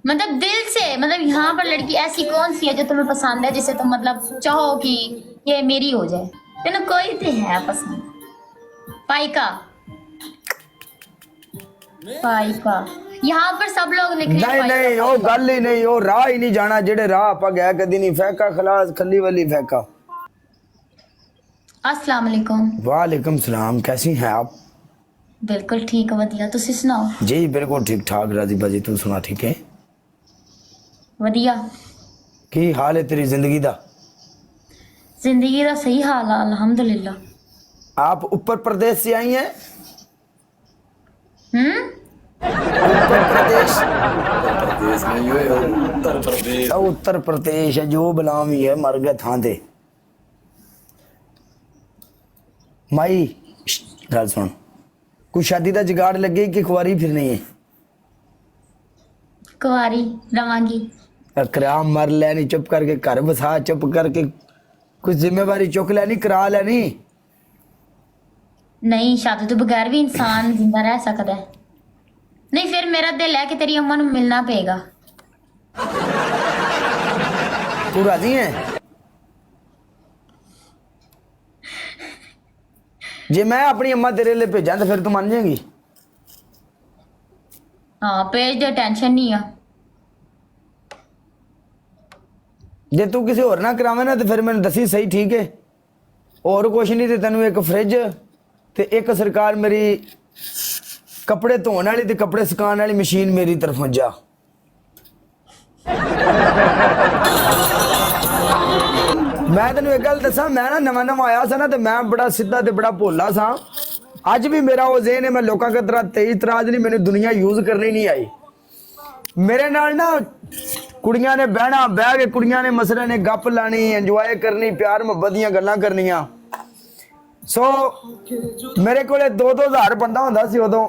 मतलब दिल से, मतलब यहाँ पर लड़की ऐसी कौन सी है जो तुम्हें पसंद है, जिसे तुम मतलब चाहो कि ये मेरी हो जाए? तेन कोई तो है पसंद। पाइका, पाइका, यहाँ पर सब लोग लिख रहे हैं नहीं नहीं पाइका, वो पाइका। गल ही नहीं, वो राह ही नहीं जाना जेड़े राह आप गया कदी नहीं। फैका खलास खली वाली फैका। अस्सलाम वालेकुम। वालेकुम सलाम, कैसी हैं आप? बिल्कुल ठीक, वधिया, तुसी सुनाओ? जी बिल्कुल ठीक ठाक राजी बाजी, तू सुना ठीक है? वधिया। की हाल है तेरी जिंदगी दा? जिंदगी का सही हाल है अल्हम्दुलिल्लाह। आप ऊपर प्रदेश से आई हैं? हम्म। उत्तर प्रदेश? प्रदेश नहीं हुए उत्तर प्रदेश। उत्तर प्रदेश है जो बलाम ही है, मर गए थां दे। माई गल सुन, कुछ शादी का जुगाड़ लगे कि कुआरी फिरनी है? कुंवारी रवांगी। कराम मर लैनी चुप करके, घर बसा चुप करके, कुछ जिम्मेवारी चुक लैनी, करा लैनी। नहीं, शादी तो बगैर भी इंसान जिंदा रह सकता है। नहीं, फिर मेरा दिल है कि तेरी अम्मा ਨੂੰ मिलना पेगा। तू राजी है? जे मैं अपनी अम्मा तेरे लिए भेजा तो फिर तू मान जाएगी? हाँ, पेज दे, टेंशन नहीं है। जे तू किसी होर ना करावे ना तो फिर मैंने दसी सही, ठीक है? और कुछ नहीं तो तेन एक फ्रिज ते एक सरकार मेरी कपड़े धोने वाली ते कपड़े सुकाने वाली मशीन मेरी तरफों जा। मैं तेन एक गल दसा, मैं ना नवा नवा आया सा ना तो मैं बड़ा सीधा ते बड़ा भोला सा। अज भी मेरा वो ज़हन है, मैं लोगों के तरह तेज तराज नहीं, मैंने दुनिया यूज करनी नहीं आई। मेरे नाल ना कुड़ियां ने बहना, बह के कुड़ियां ने मसले ने गप लानी, इंजॉय करनी, प्यार मुहब्बत दी गल्लां करनियां। सो मेरे को 2-2 हज़ार बंदा होंदा सी उदों,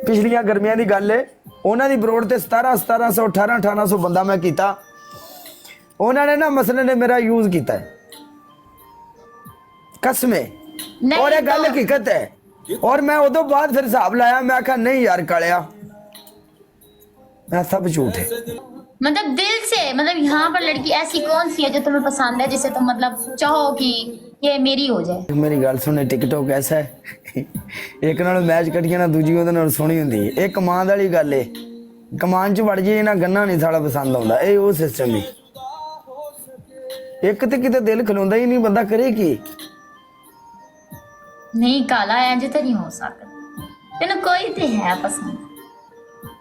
पिछलियां गर्मियां दी गल है। उन्हां दी बरोड़ ते 1700 1800 बंदा मैं कीता। उन्होंने ना मसले ने मेरा यूज किया है, कसमे। नहीं और ये गल तो- हकीकत है। और मैं उदों बाद फिर हिसाब लाया, मैं आखा नहीं यार कालिया, मैं सब झूठ है। मतलब दिल से, मतलब यहाँ पर लड़की ऐसी कौन सी है जो तुम्हें पसंद है, जिसे तुम मतलब चाहो कि ये मेरी हो जाए? मेरी गल सुन, टिकटॉक ऐसा है एक नाल मैच कटिए ना दूजी ਉਹਦੇ ਨਾਲ ਸੋਹਣੀ ਹੁੰਦੀ ਹੈ। ਇਹ ਕਮਾਨ ਵਾਲੀ ਗੱਲ ਏ, ਕਮਾਨ ਚ ਵੜ ਜੇ ਨਾ ਗੰਨਾ ਨਹੀਂ ਸਾਲਾ ਪਸੰਦ ਆਉਂਦਾ, ਇਹ ਉਹ ਸਿਸਟਮ ਹੀ। ਇੱਕ ਤੇ ਕਿਤੇ ਦਿਲ ਖਲੋਂਦਾ ਹੀ ਨਹੀਂ, ਬੰਦਾ ਕਰੇ ਕੀ? नहीं काला, इंज तो नहीं हो सकता। तेन कोई तो है पसंद।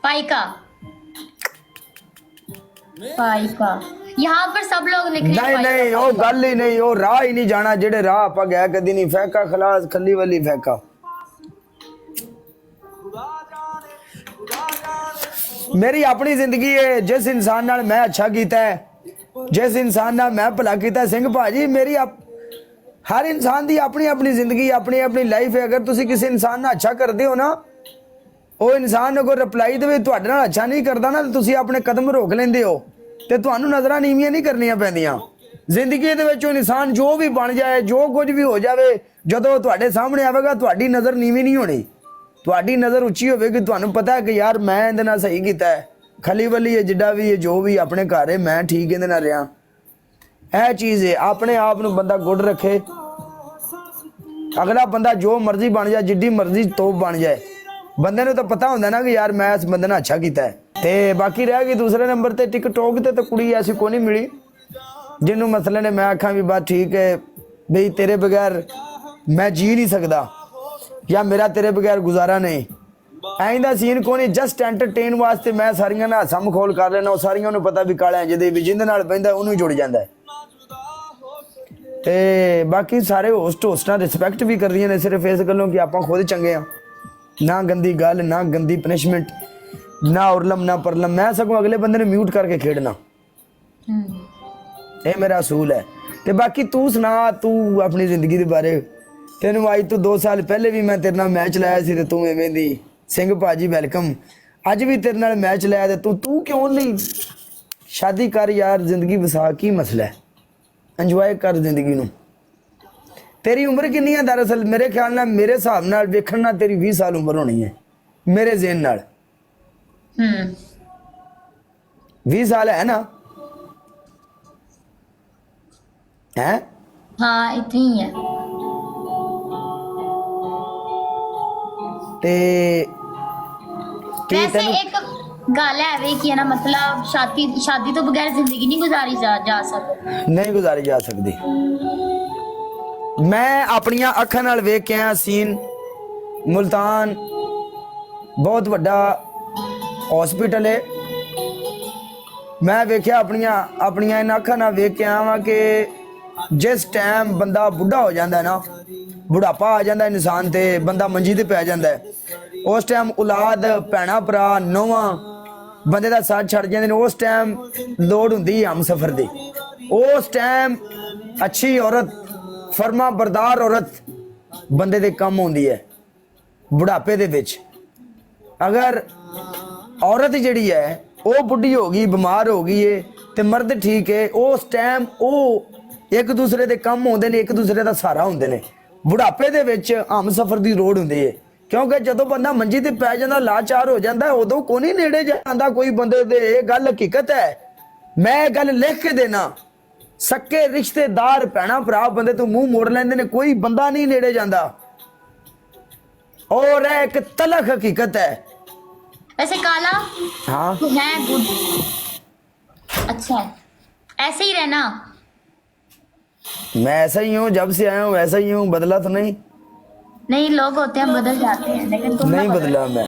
पाइका, पाइका, यहाँ पर सब लोग लिख रहे हैं नहीं नहीं पाइका, ਉਹ पाइका। ਗੱਲ ਹੀ ਨਹੀਂ, ਉਹ ਰਾਹ ਹੀ ਨਹੀਂ ਜਾਣਾ ਜਿਹੜੇ ਰਾਹ ਆਪਾਂ ਗਿਆ ਕਦੀ ਨਹੀਂ। ਫੈਕਾ ਖਲਾਸ ਖੱਲੀ ਵਾਲੀ ਫੈਕਾ। मेरी अपनी जिंदगी है, जिस इंसान नाल मैं अच्छा कीता है, जिस इंसान नाल मैं भला कीता, सिंह भाजी मेरी हर इंसान की अपनी अपनी जिंदगी, अपनी अपनी लाइफ है। अगर तुसी किसी इंसान ना अच्छा करते हो ना, वो इंसान अगर रिप्लाई दे तुहाडे नाल अच्छा नहीं करता ना, तो तुसी अपने कदम रोक लेंदे हो ते तुहानू नजरां नीवियां नहीं करनियां पैंदियां। जिंदगी दे विच इंसान जो भी बन जाए, जो कुछ भी हो जाए, जदों तुहाडे सामने आवेगा तुहाडी नजर नीवी नहीं होनी, तुहाडी नजर उच्ची होवेगी। तुहानू पता है कि यार मैं इहदे नाल सही कीता है, खली वली है, जिड्डा भी है, जो भी अपने घर है, मैं ठीक इहदे नाल रहा। यह चीज़ है, अपने आप नू बंदा गुड रखे। अगला बंदा जो मर्जी बन जाए, जिड्डी मर्जी तोप बन जाए, बंदे नू तो पता होंदा ना कि यार मैं इस बंदे ने अच्छा कीता है। ते बाकी रह गई दूसरे नंबर ते टिकटॉक ते तो कुड़ी ऐसी कोई नहीं मिली जिन्हों मसले ने मैं आखा भी बात ठीक है बई तेरे बगैर मैं जी नहीं सकता, या मेरा तेरे बगैर गुजारा नहीं। ऐंदा सीन को नहीं, जस्ट एंटरटेन वास्ते मैं सारियां ना हसा मखौल कर लेना। सारियां नू पता भी काला इंज दे भी जिंदे नाल पैंदा उन्होंने जुड़ जाता है। ते बाकी सारे होस्ट होस्टां रिस्पैक्ट भी कर रही ने, सिर्फ इस गलों कि आप खुद चंगे हाँ। ना गंदी गल, ना गंदी पनिशमेंट, ना उरलम ना परलम। मैं सगों अगले बंदे ने म्यूट करके खेड़ना, ये मेरा असूल है। ते बाकी तू सुना, तू अपनी जिंदगी के बारे। तेन अज तो 2 साल पहले भी मैं तेरे नाल मैच लाया सी ते तू एवें दी। सिंह भाजी वेलकम। अज भी तेरे नाल मैच लाया ते तू क्यों नहीं शादी कर यार, जिंदगी वसा, की मसला है? इंजॉय कर जिंदगी नू। तेरी उम्र कितनी है दरअसल? मेरे ख्याल नाल, मेरे हिसाब नाल वेखण नाल तेरी 20 साल उम्र होनी है मेरे ज़हन नाल। 20 साल है ना? है हाँ इतनी ही है। ते वैसे एक गल है वे कि है ना मतलब शादी तो बगैर जिंदगी नहीं गुजारी जा सकती। नहीं गुजारी जा सकती। मैं अपनिया अखां नाल वेख के आया सीन मुल्तान बहुत वड्डा हॉस्पिटल है। मैं वेख्या अपनिया इन अखां नाल वेख के आया कि जिस टाइम बंदा बुढ़ा हो जाता है ना, बुढ़ापा आ जाता इंसान ते बंदा मंजी ते पै जाता है, उस टाइम औलाद भैणा भरा नौवां बंदे दा साथ छड़ जाते हैं। उस टाइम लोड़ हुंदी है हम सफर दी। उस टाइम अच्छी औरत फरमा बरदार औरत बंदे दे कम होंदी है बुढ़ापे दे विच। अगर औरत जिहड़ी है वो बुढ़ी हो गई बीमार हो गई है ते मर्द ठीक है, उस टाइम वो एक दूसरे दे कम होंदे ने, एक दूसरे दा सहारा होंदे ने। बुढ़ापे दे विच हम सफर दी लोड़ हुंदी है, क्योंकि जदों बंदा मंजी ते पै जांदा लाचार हो जांदा उदों कोई नहीं नेड़े जांदा कोई बंदे दे। ये गल हकीकत है, मैं गल लिख के देना। सक्के रिश्तेदार भैणा भरा बंदे तो मुंह मोड़ लैंदे ने, कोई बंदा नहीं नेड़े जांदा। और एक तलख हकीकत है। वैसे काला हाँ तू है गुड, अच्छा है, ऐसे ही रहना। मैं ऐसा ही हूँ, जब से आया हूँ वैसा ही हूँ, बदला तो नहीं। नहीं लोग होते हैं बदल जाते हैं, लेकिन तुम ना नहीं बदलो। बदला मैं।